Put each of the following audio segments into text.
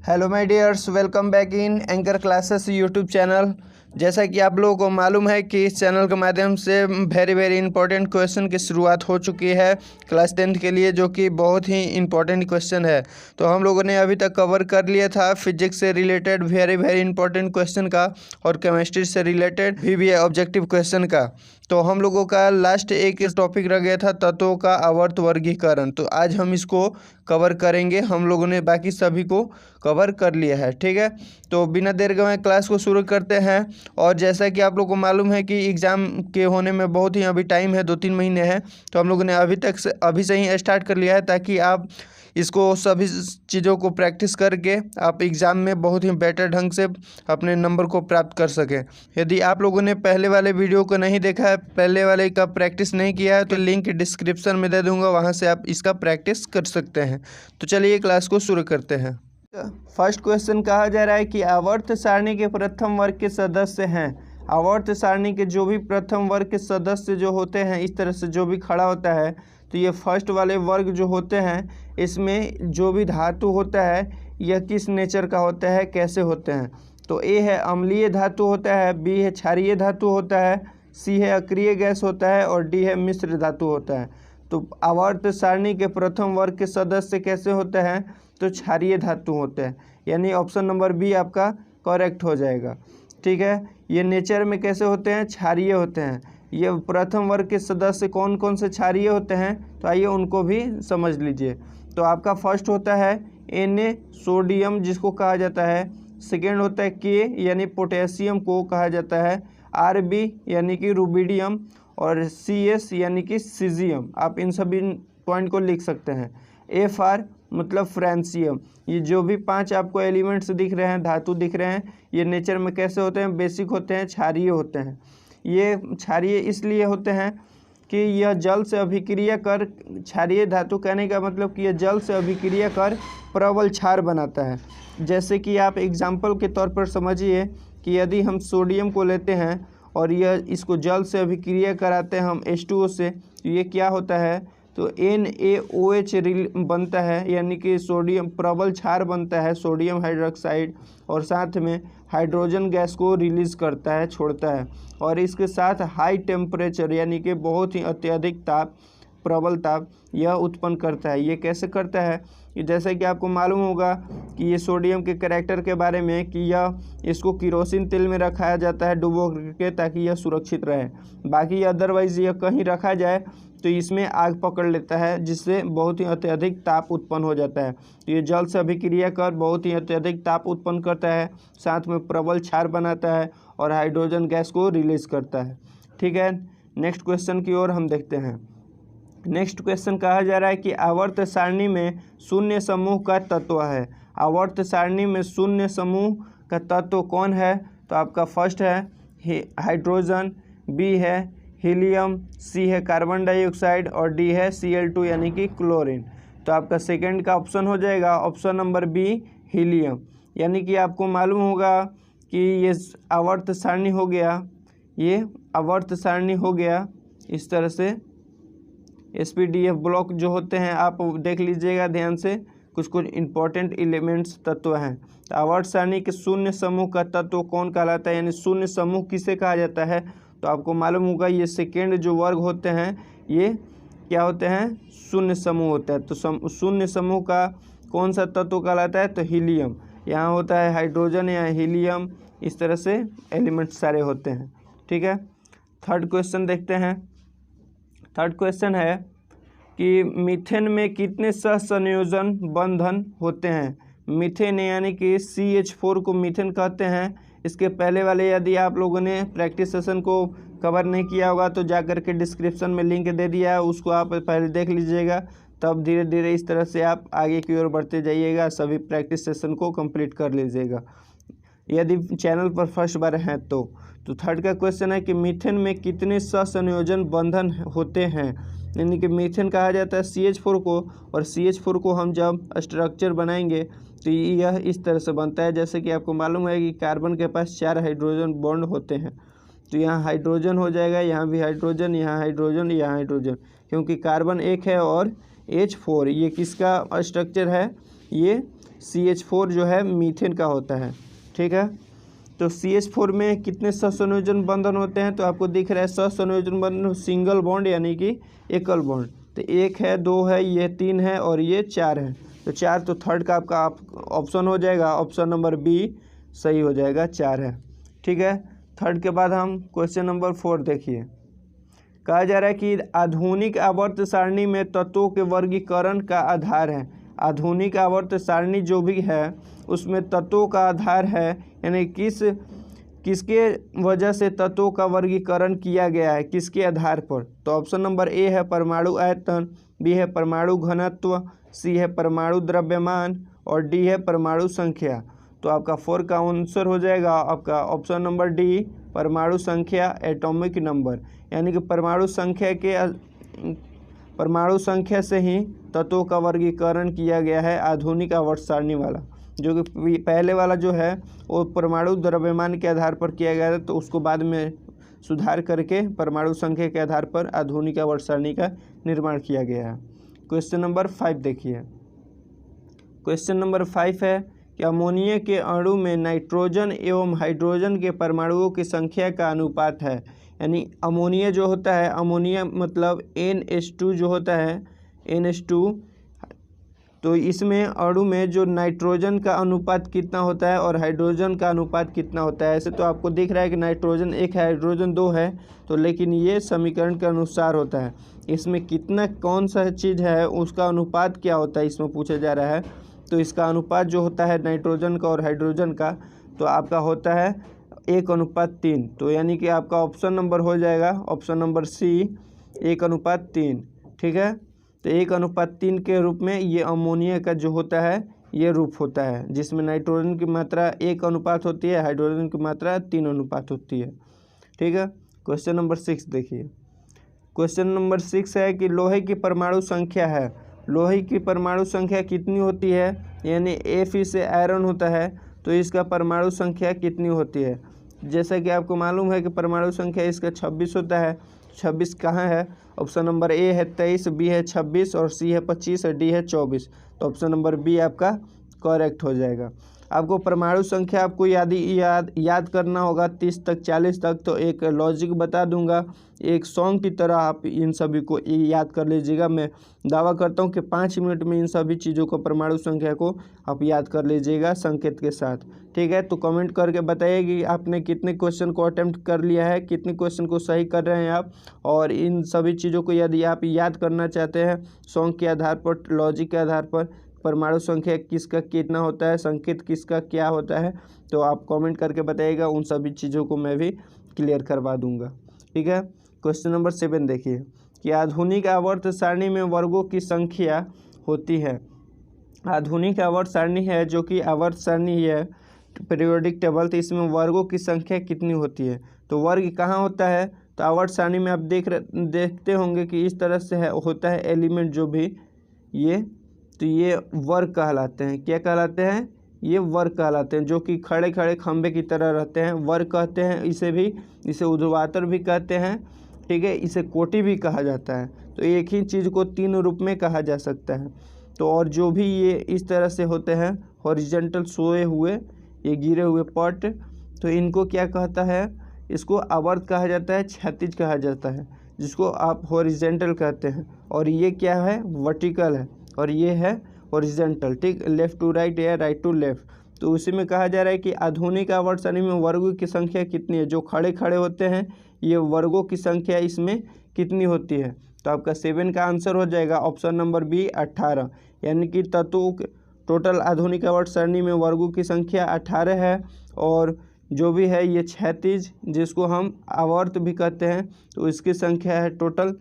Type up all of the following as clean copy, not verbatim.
Hello my dears, welcome back in anchor classes YouTube channel. जैसा कि आप लोगों को मालूम है कि इस चैनल के माध्यम से वेरी इंपॉर्टेंट क्वेश्चन की शुरुआत हो चुकी है क्लास 10th के लिए, जो कि बहुत ही इंपॉर्टेंट क्वेश्चन है। तो हम लोगों ने अभी तक कवर कर लिया था फिजिक्स से रिलेटेड वेरी इंपॉर्टेंट क्वेश्चन का और केमिस्ट्री से रिलेटेड भी ऑब्जेक्टिव क्वेश्चन का। तो हम लोगों का लास्ट एक टॉपिक रह गया था तत्वों का आवर्त वर्गीकरण। तो आज हम इसको कवर करेंगे। हम लोगों ने बाकी सभी को कवर कर लिया है, ठीक है। तो बिना देर के मैं क्लास को शुरू करते हैं। और जैसा कि आप लोगों को मालूम है कि एग्ज़ाम के होने में बहुत ही अभी टाइम है, 2-3 महीने हैं। तो हम लोगों ने अभी से ही स्टार्ट कर लिया है, ताकि आप इसको सभी चीज़ों को प्रैक्टिस करके आप एग्ज़ाम में बहुत ही बेटर ढंग से अपने नंबर को प्राप्त कर सकें। यदि आप लोगों ने पहले वाले वीडियो को नहीं देखा है, पहले वाले का प्रैक्टिस नहीं किया है, तो लिंक डिस्क्रिप्शन में दे दूंगा, वहाँ से आप इसका प्रैक्टिस कर सकते हैं। तो चलिए क्लास को शुरू करते हैं। फर्स्ट क्वेश्चन कहा जा रहा है कि आवर्त सारणी के प्रथम वर्ग के सदस्य हैं। आवर्त सारणी के जो भी प्रथम वर्ग के सदस्य जो होते हैं, इस तरह से जो भी खड़ा होता है, तो ये फर्स्ट वाले वर्ग जो होते हैं, इसमें जो भी धातु होता है यह किस नेचर का होता है, कैसे होते हैं। तो ए है अम्लीय धातु होता है, बी है क्षारीय धातु होता है, सी है अक्रिय गैस होता है और डी है मिश्र धातु होता है। तो आवर्त सारणी के प्रथम वर्ग के सदस्य कैसे होते हैं, तो क्षारीय धातु होते हैं, यानी ऑप्शन नंबर बी आपका करेक्ट हो जाएगा, ठीक है। ये नेचर में कैसे होते हैं, क्षारीय होते हैं। ये प्रथम वर्ग के सदस्य कौन कौन से क्षारीय होते हैं, तो आइए उनको भी समझ लीजिए। तो आपका फर्स्ट होता है Na सोडियम, जिसको कहा जाता है। सेकेंड होता है K यानी पोटेशियम को कहा जाता है। Rb यानी कि रुबिडियम और Cs यानी कि सीजियम। आप इन सभी पॉइंट को लिख सकते हैं। Fr मतलब फ्रांसियम। ये जो भी 5 आपको एलिमेंट्स दिख रहे हैं, धातु दिख रहे हैं, ये नेचर में कैसे होते हैं, बेसिक होते हैं, क्षारीय होते हैं। ये क्षारीय इसलिए होते हैं कि यह जल से अभिक्रिया कर, क्षारीय धातु कहने का मतलब कि यह जल से अभिक्रिया कर प्रबल क्षार बनाता है। जैसे कि आप एग्जाम्पल के तौर पर समझिए कि यदि हम सोडियम को लेते हैं और यह इसको जल से अभिक्रिया कराते हैं हम H2O से, तो ये क्या होता है, तो NaOH बनता है, यानी कि सोडियम प्रबल क्षार बनता है, सोडियम हाइड्रोक्साइड, और साथ में हाइड्रोजन गैस को रिलीज़ करता है, छोड़ता है। और इसके साथ हाई टेम्परेचर यानी कि बहुत ही अत्यधिक ताप, प्रबल ताप यह उत्पन्न करता है। ये कैसे करता है, कि जैसे कि आपको मालूम होगा कि ये सोडियम के करैक्टर के बारे में कि यह इसको किरोसिन तेल में रखाया जाता है डुबो के, ताकि यह सुरक्षित रहे। बाकी अदरवाइज़ यह कहीं रखा जाए तो इसमें आग पकड़ लेता है, जिससे बहुत ही अत्यधिक ताप उत्पन्न हो जाता है। तो ये जल से अभिक्रिया कर बहुत ही अत्यधिक ताप उत्पन्न करता है, साथ में प्रबल क्षार बनाता है और हाइड्रोजन गैस को रिलीज करता है, ठीक है। नेक्स्ट क्वेश्चन की ओर हम देखते हैं। नेक्स्ट क्वेश्चन कहा जा रहा है कि आवर्त सारणी में शून्य समूह का तत्व है। आवर्त सारणी में शून्य समूह का तत्व कौन है, तो आपका फर्स्ट है हाइड्रोजन, बी है हीलियम, सी है कार्बन डाइऑक्साइड और डी है Cl2 यानी कि क्लोरीन। तो आपका सेकंड का ऑप्शन हो जाएगा ऑप्शन नंबर बी हीलियम। यानी कि आपको मालूम होगा कि ये आवर्त सारणी हो गया, ये आवर्त सारणी हो गया इस तरह से। SPDF ब्लॉक जो होते हैं आप देख लीजिएगा ध्यान से, कुछ इंपॉर्टेंट एलिमेंट्स तत्व हैं। तो आवर्त सारणी के शून्य समूह का तत्व कौन कहलाता है, यानी शून्य समूह किसे कहा जाता है, तो आपको मालूम होगा ये सेकेंड जो वर्ग होते हैं ये क्या होते हैं, शून्य समूह होता है। तो शून्य समूह का कौन सा तत्व कहलाता है, तो हीलियम। यहाँ होता है हाइड्रोजन या हीलियम, इस तरह से एलिमेंट्स सारे होते हैं, ठीक है। थर्ड क्वेश्चन देखते हैं। थर्ड क्वेश्चन है कि मीथेन में कितने सहसंयोजन बंधन होते हैं। मीथेन यानी कि CH4 को मीथेन कहते हैं। इसके पहले वाले यदि आप लोगों ने प्रैक्टिस सेशन को कवर नहीं किया होगा तो जा कर के डिस्क्रिप्शन में लिंक दे दिया है, उसको आप पहले देख लीजिएगा, तब धीरे धीरे इस तरह से आप आगे की ओर बढ़ते जाइएगा, सभी प्रैक्टिस सेशन को कंप्लीट कर लीजिएगा यदि चैनल पर फर्स्ट बार हैं तो। थर्ड का क्वेश्चन है कि मीथेन में कितने सहसंयोजन बंधन होते हैं। यानी कि मीथेन कहा जाता है CH4 को, और CH4 को हम जब स्ट्रक्चर बनाएंगे तो यह इस तरह से बनता है। जैसे कि आपको मालूम है कि कार्बन के पास 4 हाइड्रोजन बॉन्ड होते हैं, तो यहाँ हाइड्रोजन हो जाएगा, यहाँ भी हाइड्रोजन, यहाँ हाइड्रोजन, यहाँ हाइड्रोजन, क्योंकि कार्बन एक है और H4 ये किसका स्ट्रक्चर है, ये CH4 जो है मीथेन का होता है। ठीक है, तो CH4 में कितने सहसंयोजन बंधन होते हैं? तो आपको दिख रहा है सहसंयोजन बंधन सिंगल बॉन्ड यानी कि एकल बॉन्ड। तो 1 है, 2 है, ये 3 है और ये 4 है। तो 4, तो थर्ड का आपका ऑप्शन हो जाएगा, ऑप्शन नंबर बी सही हो जाएगा, 4 है। ठीक है, थर्ड के बाद हम क्वेश्चन नंबर 4 देखिए। कहा जा रहा है कि आधुनिक आवर्त सारणी में तत्वों के वर्गीकरण का आधार है। आधुनिक आवर्त सारणी जो भी है उसमें तत्वों का आधार है, यानी किसके वजह से तत्वों का वर्गीकरण किया गया है, किसके आधार पर? तो ऑप्शन नंबर ए है परमाणु आयतन, बी है परमाणु घनत्व, सी है परमाणु द्रव्यमान और डी है परमाणु संख्या। तो आपका 4 का आंसर हो जाएगा आपका ऑप्शन नंबर डी परमाणु संख्या, एटॉमिक नंबर, यानी कि परमाणु संख्या से ही तत्वों का वर्गीकरण किया गया है आधुनिक आवर्त सारणी वाला। जो कि पहले वाला जो है वो परमाणु द्रव्यमान के आधार पर किया गया था, तो उसको बाद में सुधार करके परमाणु संख्या के आधार पर आधुनिक आवर्त सारणी का निर्माण किया गया है। क्वेश्चन नंबर 5 देखिए। क्वेश्चन नंबर 5 है कि अमोनिया के अणु में नाइट्रोजन एवं हाइड्रोजन के परमाणुओं की संख्या का अनुपात है। यानी अमोनिया जो होता है, अमोनिया मतलब NH2 जो होता है, NH2, तो इसमें अणु में जो नाइट्रोजन का अनुपात कितना होता है और हाइड्रोजन का अनुपात कितना होता है। ऐसे तो आपको दिख रहा है कि नाइट्रोजन 1 है, हाइड्रोजन 2 है, तो लेकिन ये समीकरण के अनुसार होता है। इसमें कितना कौन सा चीज़ है उसका अनुपात क्या होता है इसमें पूछा जा रहा है। तो इसका अनुपात जो होता है नाइट्रोजन का और हाइड्रोजन का, तो आपका होता है 1:3। तो यानी कि आपका ऑप्शन नंबर हो जाएगा ऑप्शन नंबर सी 1:3। ठीक है, तो 1:3 के रूप में ये अमोनिया का जो होता है ये रूप होता है, जिसमें नाइट्रोजन की मात्रा 1 अनुपात होती है, हाइड्रोजन की मात्रा 3 अनुपात होती है। ठीक है, क्वेश्चन नंबर 6 देखिए। क्वेश्चन नंबर 6 है कि लोहे की परमाणु संख्या है। लोहे की परमाणु संख्या कितनी होती है? यानी Fe से आयरन होता है तो इसका परमाणु संख्या कितनी होती है? जैसा कि आपको मालूम है कि परमाणु संख्या इसका 26 होता है। 26 कहाँ है? ऑप्शन नंबर ए है 23, बी है 26 और सी है 25 और डी है 24। तो ऑप्शन नंबर बी आपका करेक्ट हो जाएगा। आपको परमाणु संख्या आपको याद करना होगा 30 तक 40 तक, तो एक लॉजिक बता दूंगा, एक सॉन्ग की तरह आप इन सभी को याद कर लीजिएगा। मैं दावा करता हूं कि 5 मिनट में इन सभी चीज़ों को परमाणु संख्या को आप याद कर लीजिएगा संकेत के साथ। ठीक है, तो कमेंट करके बताइए कि आपने कितने क्वेश्चन को अटेम्प्ट कर लिया है, कितने क्वेश्चन को सही कर रहे हैं आप। और इन सभी चीज़ों को यदि आप याद करना चाहते हैं सॉन्ग के आधार पर, लॉजिक के आधार पर, परमाणु संख्या किसका कितना होता है, संकेत किसका क्या होता है, तो आप कमेंट करके बताइएगा। उन सभी चीज़ों को मैं भी क्लियर करवा दूंगा। ठीक है, क्वेश्चन नंबर 7 देखिए कि आधुनिक आवर्त सारणी में वर्गों की संख्या होती है। आधुनिक आवर्त सारणी है जो कि आवर्त सारणी है पीरियोडिक टेबल, तो इसमें वर्गों की संख्या कितनी होती है? तो वर्ग कहाँ होता है? तो आवर्त सारणी में आप देखते होंगे कि इस तरह से होता है एलिमेंट जो भी ये, तो ये वर्ग कहलाते हैं। क्या कहलाते हैं? ये वर्ग कहलाते हैं, जो कि खड़े खड़े खंबे की तरह रहते हैं, वर्ग कहते हैं इसे भी। इसे ऊर्ध्वाधर भी कहते हैं। ठीक है, इसे कोटि भी कहा जाता है। तो एक ही चीज़ को 3 रूप में कहा जा सकता है। तो और जो भी ये इस तरह से होते हैं हॉरिजॉन्टल सोए हुए, ये गिरे हुए पट, तो इनको क्या कहता है? इसको आवर्त कहा जाता है, क्षैतिज कहा जाता है, जिसको आप हॉरिजॉन्टल कहते हैं। और ये क्या है? वर्टिकल है और ये है हॉरिजॉन्टल। ठीक, लेफ़्ट टू राइट या राइट टू लेफ़्ट। तो उसी में कहा जा रहा है कि आधुनिक आवर्त सारणी में वर्गों की संख्या कितनी है? जो खड़े खड़े होते हैं ये वर्गों की संख्या इसमें कितनी होती है? तो आपका 7 का आंसर हो जाएगा ऑप्शन नंबर बी 18। यानी कि तत्वों टोटल आधुनिक आवर्त सारणी में वर्गों की संख्या 18 है। और जो भी है ये क्षैतिज, जिसको हम आवर्त भी कहते हैं, तो इसकी संख्या है टोटल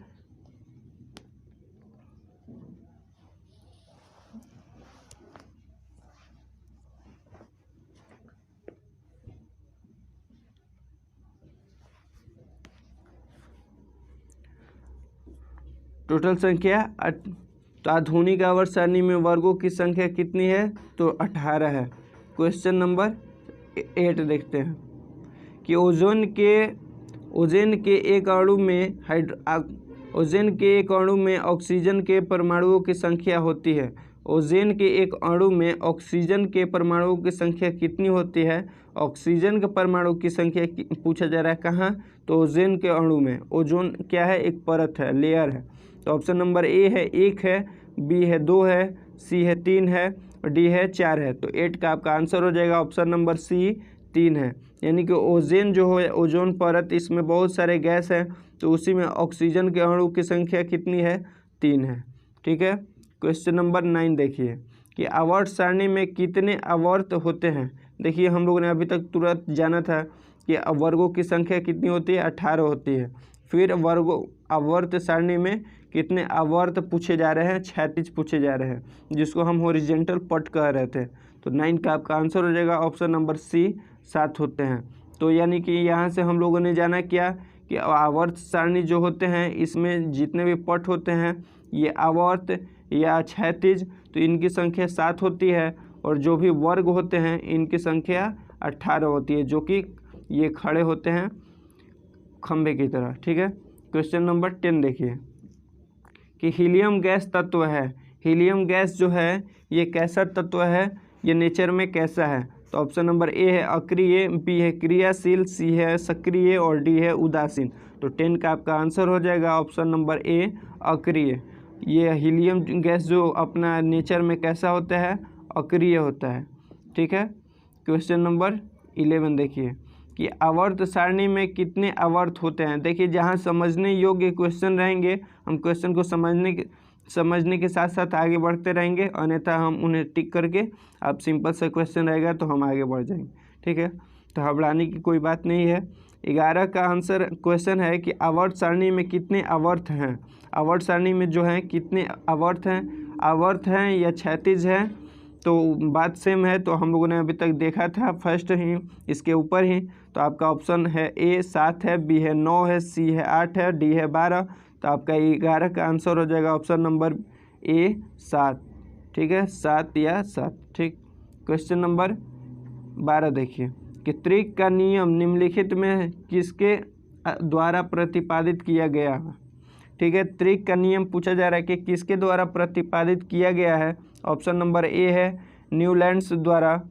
संख्या। तो आधुनिक आवर्त सारणी में वर्गों की संख्या कितनी है? तो 18 है। क्वेश्चन नंबर 8 देखते हैं कि ओजोन के एक अणु में ऑक्सीजन के परमाणुओं की संख्या होती है। ओजोन के एक अणु में ऑक्सीजन के परमाणुओं की संख्या कितनी होती है। ऑक्सीजन के परमाणु की संख्या पूछा जा रहा है कहाँ, तो ओजोन के अणु में। ओजोन क्या है, एक परत है, लेयर है। तो ऑप्शन नंबर ए है 1 है, बी है 2 है, सी है 3 है और डी है 4 है। तो 8 का आपका आंसर हो जाएगा ऑप्शन नंबर सी 3 है। यानी कि ओजोन जो है, ओजोन परत, इसमें बहुत सारे गैस हैं, तो उसी में ऑक्सीजन के अणु की संख्या कितनी है, 3 है। ठीक है। क्वेश्चन नंबर 9 देखिए कि आवर्त सारणी में कितने आवर्त होते हैं। देखिए हम लोगों ने अभी तक तुरंत जाना था कि वर्गों की संख्या कितनी होती है, 18 होती है। फिर वर्गों आवर्त सारणी में कितने आवर्त पूछे जा रहे हैं, 36 पूछे जा रहे हैं, जिसको हम हॉरिजॉन्टल पट कह रहे थे। तो 9 का आपका आंसर हो जाएगा ऑप्शन नंबर सी 7 होते हैं। तो यानी कि यहाँ से हम लोगों ने जाना क्या कि आवर्त सारणी जो होते हैं इसमें जितने भी पट होते हैं ये आवर्त या क्षैतिज, तो इनकी संख्या 7 होती है, और जो भी वर्ग होते हैं इनकी संख्या 18 होती है, जो कि ये खड़े होते हैं खंबे की तरह। ठीक है। क्वेश्चन नंबर 10 देखिए कि हीलियम गैस तत्व है। हीलियम गैस जो है ये कैसा तत्व है, ये नेचर में कैसा है। तो ऑप्शन नंबर ए है अक्रिय, बी है क्रियाशील, सी है सक्रिय और डी है उदासीन। तो 10 का आपका आंसर हो जाएगा ऑप्शन नंबर ए अक्रिय। ये हीलियम गैस जो अपना नेचर में कैसा होता है, अक्रिय होता है। ठीक है। क्वेश्चन नंबर 11 देखिए कि आवर्त सारणी में कितने आवर्त होते हैं। देखिए जहाँ समझने योग्य क्वेश्चन रहेंगे हम क्वेश्चन को समझने के साथ साथ आगे बढ़ते रहेंगे, अन्यथा हम उन्हें टिक करके, अब सिंपल सा क्वेश्चन रहेगा तो हम आगे बढ़ जाएंगे। ठीक है। तो घबराने की कोई बात नहीं है। 11 का आंसर क्वेश्चन है कि आवर्त सारणी में कितने आवर्त हैं। आवर्त सारणी में जो है कितने आवर्त हैं, आवर्त हैं या क्षैतिज है, तो बात सेम है। तो हम लोगों ने अभी तक देखा था फर्स्ट ही इसके ऊपर ही। तो आपका ऑप्शन है ए 7 है, बी है 9 है, सी है 8 है, डी है 12। तो आपका 11 का आंसर हो जाएगा ऑप्शन नंबर ए 7। ठीक है, 7 या 7। ठीक। क्वेश्चन नंबर 12 देखिए कि त्रिक का नियम निम्नलिखित में किसके द्वारा प्रतिपादित किया गया है। ठीक है। त्रिक का नियम पूछा जा रहा है कि किसके द्वारा प्रतिपादित किया गया है। ऑप्शन नंबर ए है न्यूलैंड्स द्वारा,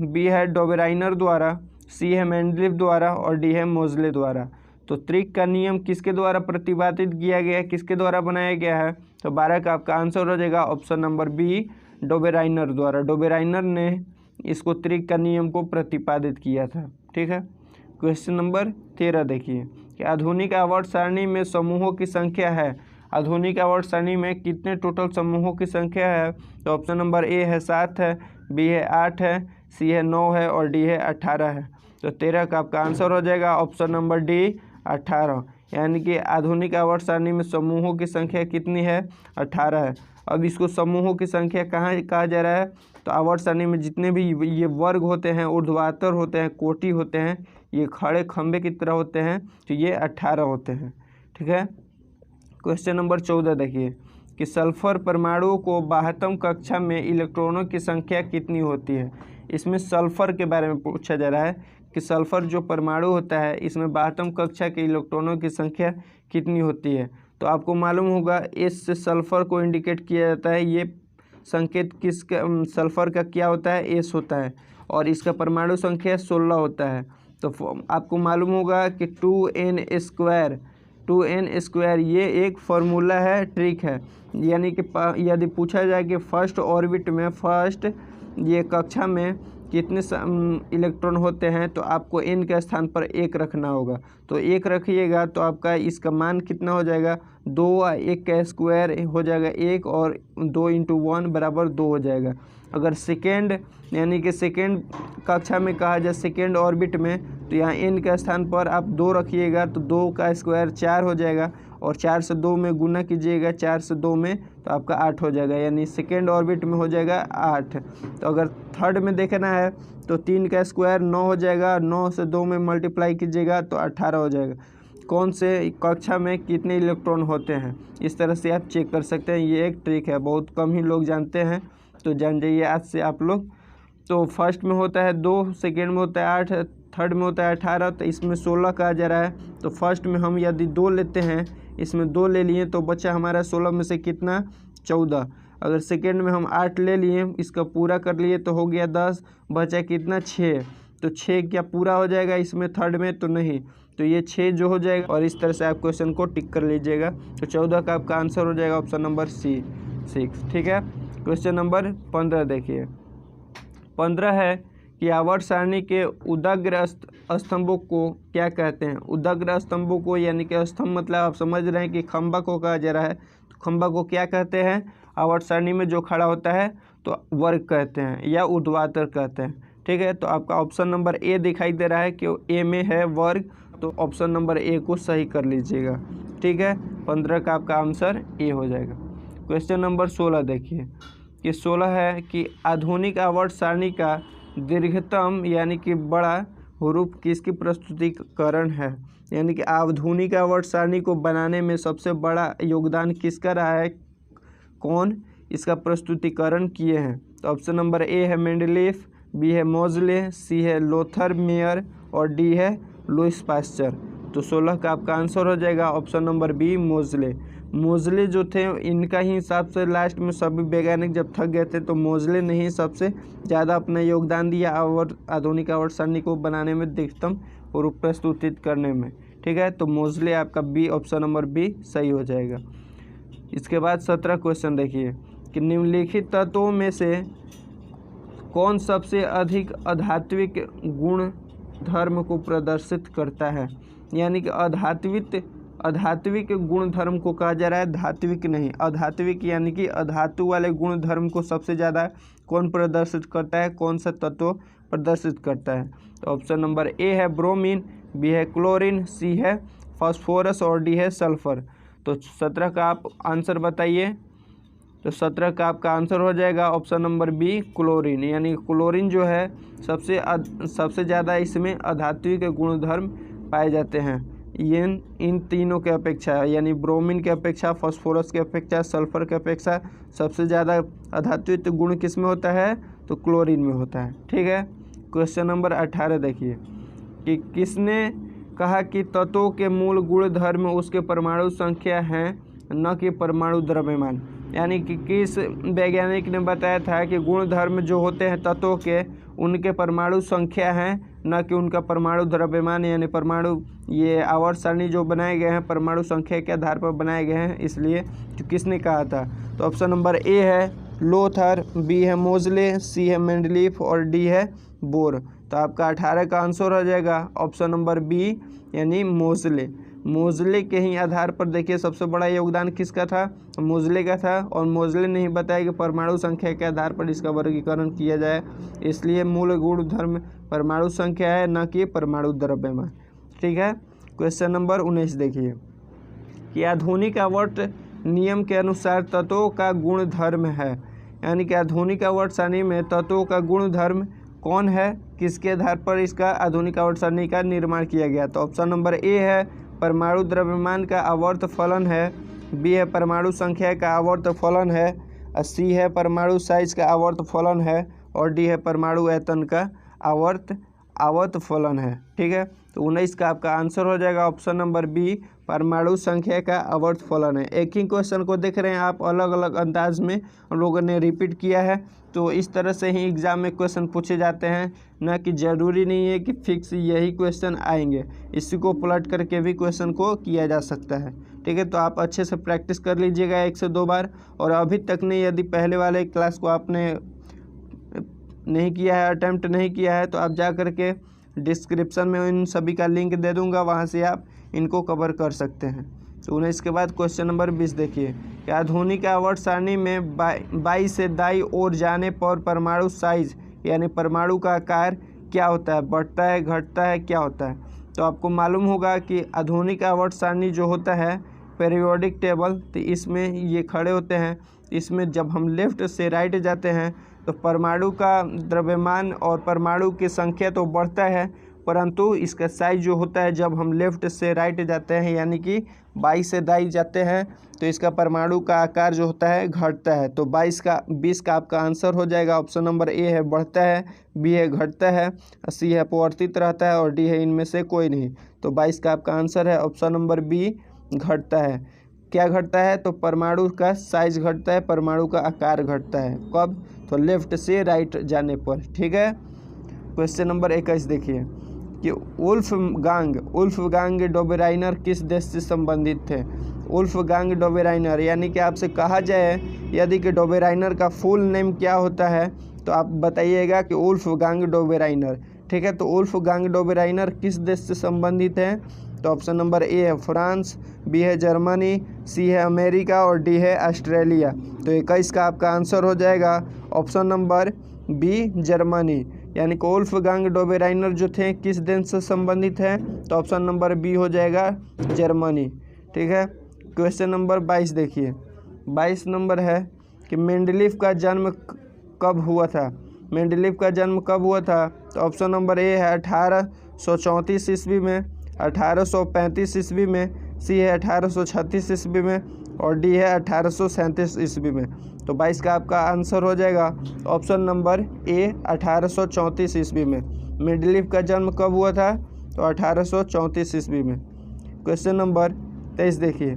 बी है डोबेराइनर द्वारा, सी है मेंडलीव द्वारा और डी है मोजले द्वारा। तो त्रिक का नियम किसके द्वारा प्रतिपादित किया गया है, किसके द्वारा बनाया गया है। तो 12 का आपका आंसर हो जाएगा ऑप्शन नंबर बी डोबेराइनर द्वारा। डोबेराइनर ने इसको त्रिक का नियम को प्रतिपादित किया था। ठीक है। क्वेश्चन नंबर 13 देखिए कि आधुनिक आवर्त सारणी में समूहों की संख्या है। आधुनिक आवर्त सारणी में कितने टोटल समूहों की संख्या है। तो ऑप्शन नंबर ए है 7 है, बी है 8 है, सी है 9 है और डी है 18 है। तो 13 का आपका आंसर हो जाएगा ऑप्शन नंबर डी 18। यानी कि आधुनिक आवर्त सारणी में समूहों की संख्या कितनी है, 18 है। अब इसको समूहों की संख्या कहाँ कहा जा रहा है, तो आवर्त सारणी में जितने भी ये वर्ग होते हैं, ऊर्ध्वाधर होते हैं, कोटि होते हैं, ये खड़े खंबे की तरह होते हैं, तो ये 18 होते हैं। ठीक है। क्वेश्चन नंबर 14 देखिए कि सल्फर परमाणु को 12वीं कक्षा में इलेक्ट्रॉनों की संख्या कितनी होती है। इसमें सल्फर के बारे में पूछा जा रहा है कि सल्फर जो परमाणु होता है इसमें 12वीं कक्षा के इलेक्ट्रॉनों की संख्या कितनी होती है। तो आपको मालूम होगा एस से सल्फर को इंडिकेट किया जाता है। ये संकेत सल्फर का क्या होता है, एस होता है, और इसका परमाणु संख्या 16 होता है। तो आपको मालूम होगा कि 2n² ये एक फार्मूला है, ट्रिक है। यानी कि यदि पूछा जाए कि फर्स्ट ऑर्बिट में, फर्स्ट ये कक्षा में कितने इलेक्ट्रॉन होते हैं, तो आपको n के स्थान पर 1 रखना होगा। तो 1 रखिएगा तो आपका इसका मान कितना हो जाएगा, 2 1 का स्क्वायर हो जाएगा 1 और 2 × 1 बराबर 2 हो जाएगा। अगर सेकेंड यानी कि सेकेंड कक्षा में कहा जाए, सेकेंड ऑर्बिट में, तो यहाँ n के स्थान पर आप 2 रखिएगा तो 2 का स्क्वायर 4 हो जाएगा, और 4 से 2 में गुना कीजिएगा, 4 से 2 में, तो आपका 8 हो जाएगा। यानी सेकेंड ऑर्बिट में हो जाएगा 8। तो अगर थर्ड में देखना है तो 3 का स्क्वायर 9 हो जाएगा, 9 से 2 में मल्टीप्लाई कीजिएगा तो 18 हो जाएगा। कौन से कक्षा में कितने इलेक्ट्रॉन होते हैं, इस तरह से आप चेक कर सकते हैं। ये एक ट्रिक है, बहुत कम ही लोग जानते हैं, तो जान जाइए आज से आप लोग। तो फर्स्ट में होता है 2, सेकेंड में होता है 8, थर्ड में होता है 18, तो इसमें 16 कहा जा रहा है। तो फर्स्ट में हम यदि 2 लेते हैं, इसमें 2 ले लिए तो बचा हमारा 16 में से कितना, 14। अगर सेकेंड में हम 8 ले लिए, इसका पूरा कर लिए तो हो गया 10, बचा कितना 6। तो 6 क्या पूरा हो जाएगा इसमें थर्ड में? तो नहीं, तो ये 6 जो हो जाएगा। और इस तरह से आप क्वेश्चन को टिक कर लीजिएगा। तो 14 का आपका आंसर हो जाएगा ऑप्शन नंबर सी 6। ठीक है। क्वेश्चन नंबर 15 देखिए। 15 है कि आवर्त सारणी के उदग्र स्तंभों को क्या कहते हैं? उदग्र स्तंभों को यानी कि स्तंभ मतलब आप समझ रहे हैं कि खंभा को कहा जा रहा है, तो खंभा को क्या कहते हैं? आवर्त सारणी में जो खड़ा होता है तो वर्ग कहते हैं या ऊर्ध्वाधर कहते हैं। ठीक है, तो आपका ऑप्शन नंबर ए दिखाई दे रहा है कि ए में है वर्ग, तो ऑप्शन नंबर ए को सही कर लीजिएगा। ठीक है, 15 का आपका आंसर ए हो जाएगा। क्वेश्चन नंबर 16 देखिए कि 16 है कि आधुनिक आवर्त सारणी का दीर्घतम यानी कि बड़ा रूप किसकी प्रस्तुतिकरण है? यानी कि आधुनिक आवर्त सारणी को बनाने में सबसे बड़ा योगदान किसका रहा है? कौन इसका प्रस्तुतिकरण किए हैं? तो ऑप्शन नंबर ए है मेंडलीफ, बी है मोजले, सी है लोथर मेयर और डी है लुईस पास्चर। तो 16 का आपका आंसर हो जाएगा ऑप्शन नंबर बी मोजले। मोजले जो थे इनका ही हिसाब से लास्ट में सभी वैज्ञानिक जब थक गए थे तो मोजले ने ही सबसे ज़्यादा अपना योगदान दिया आधुनिक आवर्त सारणी को बनाने में, अधिकतम रूप प्रस्तुतित करने में। ठीक है, तो मोजले आपका बी ऑप्शन नंबर बी सही हो जाएगा। इसके बाद 17 क्वेश्चन देखिए कि निम्नलिखित तत्वों में से कौन सबसे अधिक आध्यात्मिक गुण धर्म को प्रदर्शित करता है? यानी कि आध्यात्मिक गुण धर्म को कहा जा रहा है, धात्विक नहीं। आध्यात्मिक यानी कि अधातु वाले गुण धर्म को सबसे ज़्यादा कौन प्रदर्शित करता है? कौन सा तत्व प्रदर्शित करता है? तो ऑप्शन नंबर ए है ब्रोमीन, बी है क्लोरीन, सी है फास्फोरस और डी है सल्फर। तो 17 का आप आंसर बताइए। तो 17 का आपका आंसर हो जाएगा ऑप्शन नंबर बी क्लोरीन। यानी क्लोरीन जो है सबसे ज़्यादा इसमें अधात्विक गुणधर्म पाए जाते हैं इन तीनों के अपेक्षा, यानी ब्रोमीन के अपेक्षा, फास्फोरस के अपेक्षा, सल्फर के अपेक्षा सबसे ज़्यादा अधात्विक गुण किस में होता है? तो क्लोरीन में होता है। ठीक है। क्वेश्चन नंबर 18 देखिए कि किसने कहा कि तत्वों के मूल गुण धर्म उसके परमाणु संख्या हैं न कि परमाणु द्रव्यमान? यानी कि किस वैज्ञानिक ने बताया था कि गुण धर्म जो होते हैं तत्वों के उनके परमाणु संख्या हैं न कि उनका परमाणु द्रव्यमान, यानी परमाणु ये आवर्त सारणी जो बनाए गए हैं परमाणु संख्या के आधार पर बनाए गए हैं, इसलिए तो किसने कहा था? तो ऑप्शन नंबर ए है लोथर, बी है मोजले, सी है मेंडलीफ और डी है बोर। तो आपका 18 का आंसर हो जाएगा ऑप्शन नंबर बी यानी मोजले। मोजले के ही आधार पर देखिए सबसे बड़ा योगदान किसका था? मोजले का था। और मोजले ने ही बताया कि परमाणु संख्या के आधार पर इसका वर्गीकरण किया जाए, इसलिए मूल गुण धर्म परमाणु संख्या है न कि परमाणु द्रव्यमान। ठीक है। क्वेश्चन नंबर 19 देखिए कि आधुनिक आवर्त नियम के अनुसार तत्वों का गुण धर्म है। यानी कि आधुनिक आवर्त सारणी में तत्वों का गुण धर्म कौन है? किसके आधार पर इसका आधुनिक आवर्त सारणी का निर्माण किया गया? तो ऑप्शन नंबर ए है परमाणु द्रव्यमान का आवर्त फलन है, बी है परमाणु संख्या का आवर्त फलन है, सी है परमाणु साइज का आवर्त फलन है और डी है परमाणु आयतन का आवर्त फलन है। ठीक है। तो 19 का आपका आंसर हो जाएगा ऑप्शन नंबर बी परमाणु संख्या का आवर्त फलन है। एक ही क्वेश्चन को देख रहे हैं आप, अलग अलग अंदाज में हम लोगों ने रिपीट किया है, तो इस तरह से ही एग्ज़ाम में क्वेश्चन पूछे जाते हैं, न कि ज़रूरी नहीं है कि फिक्स यही क्वेश्चन आएंगे, इसी को पलट करके भी क्वेश्चन को किया जा सकता है। ठीक है, तो आप अच्छे से प्रैक्टिस कर लीजिएगा 1 से 2 बार। और अभी तक नहीं, यदि पहले वाले क्लास को आपने नहीं किया है, अटैम्प्ट नहीं किया है, तो आप जा करके डिस्क्रिप्शन में इन सभी का लिंक दे दूंगा, वहां से आप इनको कवर कर सकते हैं। तो 19 के बाद क्वेश्चन नंबर 20 देखिए कि आधुनिक आवर्त सारणी में बाई से दाई ओर जाने पर परमाणु साइज यानी परमाणु का आकार क्या होता है? बढ़ता है, घटता है, क्या होता है? तो आपको मालूम होगा कि आधुनिक आवर्त सारणी जो होता है पीरियोडिक टेबल, तो इसमें ये खड़े होते हैं। इसमें जब हम लेफ़्ट से राइट जाते हैं तो परमाणु का द्रव्यमान और परमाणु की संख्या तो बढ़ता है, परंतु इसका साइज जो होता है जब हम लेफ़्ट से राइट जाते हैं यानी कि बाई से दाई जाते हैं तो इसका परमाणु का आकार जो होता है घटता है। तो 20 का आपका आंसर हो जाएगा ऑप्शन नंबर ए है बढ़ता है, बी है घटता है, सी है अपवर्तित रहता है और डी है इनमें से कोई नहीं। तो 22 का आपका आंसर है ऑप्शन नंबर बी घटता है। क्या घटता है, तो परमाणु का साइज घटता है, परमाणु का आकार घटता है। कब, तो लेफ्ट से राइट जाने पर। ठीक है। क्वेश्चन नंबर 21 देखिए कि उल्फगांग डोबेराइनर किस देश से संबंधित थे। उल्फगांग डोबेराइनर यानी कि आपसे कहा जाए यदि कि डोबेराइनर का फुल नेम क्या होता है तो आप बताइएगा कि उल्फगांग डोबेराइनर। ठीक है। तो उल्फगांग डोबेराइनर किस देश से संबंधित है, तो ऑप्शन नंबर ए है फ्रांस, बी है जर्मनी, सी है अमेरिका और डी है ऑस्ट्रेलिया। तो 21 का आपका आंसर हो जाएगा ऑप्शन नंबर बी जर्मनी। यानी कि उल्फगांग डोबेराइनर जो थे किस देश से संबंधित है, तो ऑप्शन नंबर बी हो जाएगा जर्मनी। ठीक है। क्वेश्चन नंबर 22 देखिए। 22 नंबर है कि मेंडलीफ का जन्म कब हुआ था। मेंडलीफ का जन्म कब हुआ था, तो ऑप्शन नंबर ए है 1834 ईस्वी में, 1835 ईस्वी में, सी है 1836 ईस्वी में और डी है 1837 ईस्वी में। तो 22 का आपका आंसर हो जाएगा ऑप्शन नंबर ए 1834 ईस्वी में। मेंडलीफ का जन्म कब हुआ था, तो 1834 ईस्वी में। क्वेश्चन नंबर 23 देखिए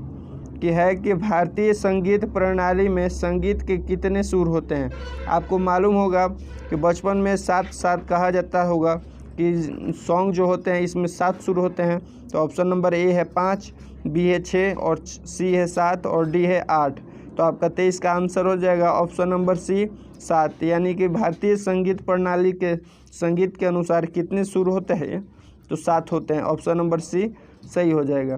कि है कि भारतीय संगीत प्रणाली में संगीत के कितने सुर होते हैं। आपको मालूम होगा कि बचपन में 7 कहा जाता होगा कि सॉन्ग जो होते हैं इसमें 7 सुर होते हैं। तो ऑप्शन नंबर ए है 5, बी है 6 और सी है 7 और डी है 8। तो आपका 23 का आंसर हो जाएगा ऑप्शन नंबर सी 7। यानी कि भारतीय संगीत प्रणाली के संगीत के अनुसार कितने सुर होते हैं, तो 7 होते हैं। ऑप्शन नंबर सी सही हो जाएगा।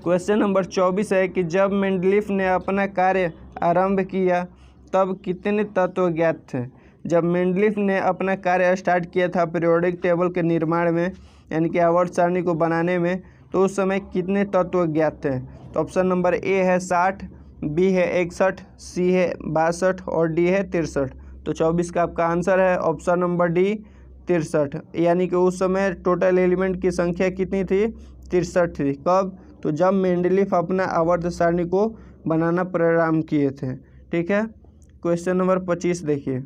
क्वेश्चन नंबर 24 है कि जब मेंडलीफ ने अपना कार्य आरंभ किया तब कितने तत्व ज्ञात थे। जब मेंडलीफ ने अपना कार्य स्टार्ट किया था पीरियोडिक टेबल के निर्माण में यानी कि आवर्त सारणी को बनाने में, तो उस समय कितने तत्व ज्ञात थे। तो ऑप्शन नंबर ए है 60, बी है 61, सी है 62 और डी है 63। तो 24 का आपका आंसर है ऑप्शन नंबर डी 63। यानी कि उस समय टोटल एलिमेंट की संख्या कितनी थी, 63 थी। कब, तो जब मेंडलीफ अपना आवर्त सारणी को बनाना प्रारंभ किए थे। ठीक है। क्वेश्चन नंबर 25 देखिए।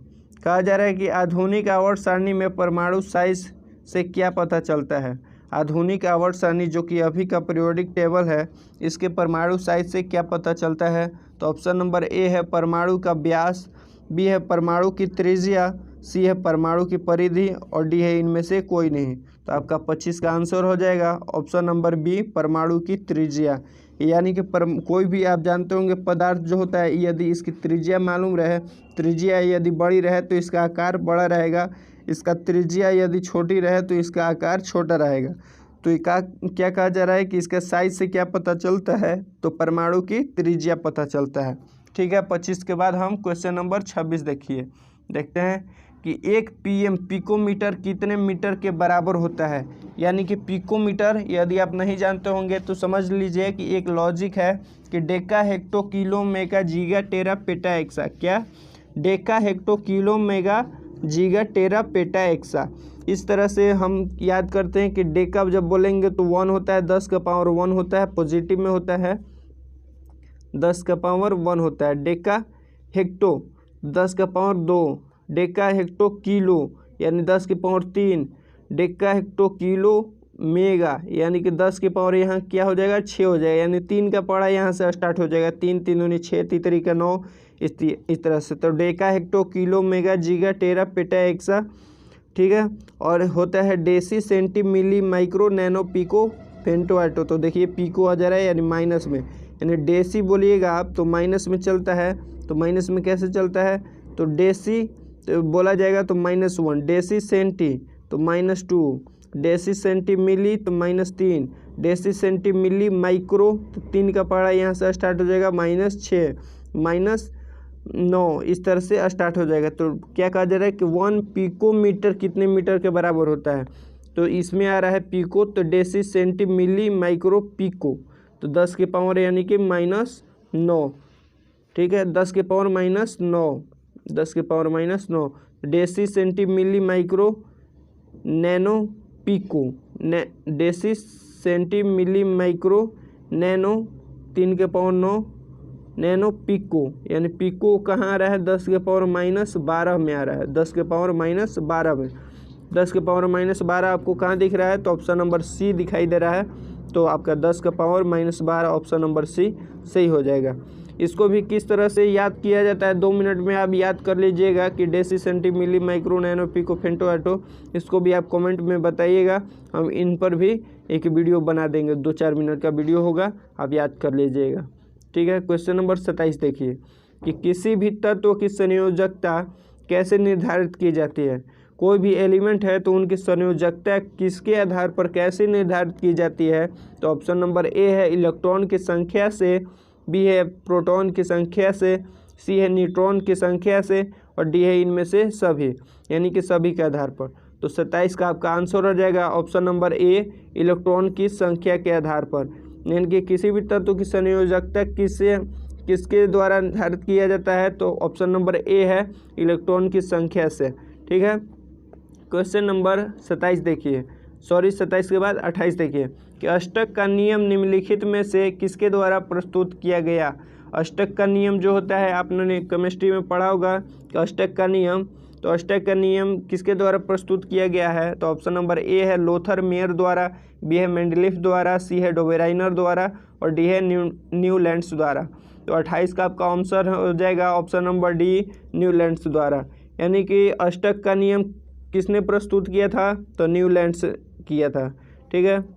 कहा जा रहा है कि आधुनिक आवर्त सारणी में परमाणु साइज से क्या पता चलता है। आधुनिक आवर्त सारणी जो कि अभी का पीरियोडिक टेबल है, इसके परमाणु साइज से क्या पता चलता है। तो ऑप्शन नंबर ए है परमाणु का व्यास, बी है परमाणु की त्रिज्या, सी है परमाणु की परिधि और डी है इनमें से कोई नहीं। तो आपका 25 का आंसर हो जाएगा ऑप्शन नंबर बी परमाणु की त्रिज्या। यानी कि कोई भी आप जानते होंगे पदार्थ जो होता है यदि इसकी त्रिज्या मालूम रहे, त्रिज्या यदि बड़ी रहे तो इसका आकार बड़ा रहेगा, इसका त्रिज्या यदि छोटी रहे तो इसका आकार छोटा रहेगा। तो ये क्या कहा जा रहा है कि इसका साइज से क्या पता चलता है, तो परमाणु की त्रिज्या पता चलता है। ठीक है। 25 के बाद हम क्वेश्चन नंबर 26 देखते हैं कि 1 pm पिकोमीटर कितने मीटर के बराबर होता है। यानी कि पिकोमीटर यदि आप नहीं जानते होंगे तो समझ लीजिए कि एक लॉजिक है कि Deka hecto kilo mega giga tera peta AXA. क्या, Deka hecto kilo mega giga tera peta AXA. इस तरह से हम याद करते हैं कि डेका जब बोलेंगे तो 1 होता है, 10 का पावर 1 होता है, पॉजिटिव में होता है 10 का पावर 1 होता है। डेका हेक्टो 10 का पावर 2, डेका हेक्टो किलो यानी 10 के power 3, Deka hecto kilo mega यानी कि 10 के पावर यहाँ क्या हो जाएगा 6 हो जाएगा। यानी 3 का पढ़ा यहाँ से स्टार्ट हो जाएगा, 3 3 दूनी 6, 3 3 का 9, इस तरह से। तो deca hecto kilo mega giga tera peta exa. ठीक है। और होता है deci centi milli micro nano pico femto atto. तो देखिए पिको आ जा रहा है यानी माइनस में, यानी डेसी बोलिएगा आप तो माइनस में चलता है। तो माइनस में कैसे चलता है, तो डेसी तो बोला जाएगा तो -1, डेसी सेंटी तो -2, डेसी सेंटी मिली तो -3, डेसी सेंटी मिली माइक्रो तो 3 का पढ़ा यहाँ से स्टार्ट हो जाएगा -6, -9, इस तरह से स्टार्ट हो जाएगा। तो क्या कहा जा रहा है कि 1 पिकोमीटर कितने मीटर के बराबर होता है। तो इसमें आ रहा है पिको, तो deci centi milli micro pico तो 10 के पावर यानी कि -9। ठीक है। 10 के पावर -9, 10 के power -9, deci centi milli micro nano pico, deci centi milli micro nano 3 के पावर 9 नैनो पिको। यानी पिको कहाँ आ रहा है, 10 के पावर -12 में आ रहा है, 10 के पावर -12 में। 10 के पावर -12 आपको कहाँ दिख रहा है, तो ऑप्शन नंबर सी दिखाई दे रहा है तो आपका 10 का पावर -12 ऑप्शन नंबर सी सही हो जाएगा। इसको भी किस तरह से याद किया जाता है 2 मिनट में आप याद कर लीजिएगा कि deci centi milli micro nano pico femto atto, इसको भी आप कमेंट में बताइएगा। हम इन पर भी एक वीडियो बना देंगे, 2-4 मिनट का वीडियो होगा, आप याद कर लीजिएगा। ठीक है। क्वेश्चन नंबर 27 देखिए कि किसी भी तत्व की संयोजकता कैसे निर्धारित की जाती है। कोई भी एलिमेंट है तो उनकी संयोजकता किसके आधार पर कैसे निर्धारित की जाती है। तो ऑप्शन नंबर ए है इलेक्ट्रॉन की संख्या से, बी है प्रोटॉन की संख्या से, सी है न्यूट्रॉन की संख्या से और डी है इनमें से सभी, यानी कि सभी के आधार पर। तो 27 का आपका आंसर हो जाएगा ऑप्शन नंबर ए इलेक्ट्रॉन की संख्या के आधार पर, यानी कि किसी भी तत्व की संयोजकता किसके द्वारा निर्धारित किया जाता है। तो ऑप्शन नंबर ए है इलेक्ट्रॉन की संख्या से। ठीक है। क्वेश्चन नंबर 27 देखिए, 27 के बाद 28 देखिए कि अष्टक का नियम निम्नलिखित में से किसके द्वारा प्रस्तुत किया गया। अष्टक का नियम जो होता है आपने केमिस्ट्री में पढ़ा होगा कि अष्टक का नियम, तो अष्टक का नियम किसके द्वारा प्रस्तुत किया गया है। तो ऑप्शन नंबर ए है लोथर मेयर द्वारा, बी है मेंडलीफ द्वारा, सी है डोबेराइनर द्वारा और डी है न्यूलैंड्स द्वारा। तो 28 का आपका आंसर हो जाएगा ऑप्शन नंबर डी न्यूलैंड्स द्वारा, यानी कि अष्टक का नियम किसने प्रस्तुत किया था। तो न्यूलैंड्स किया था। ठीक है।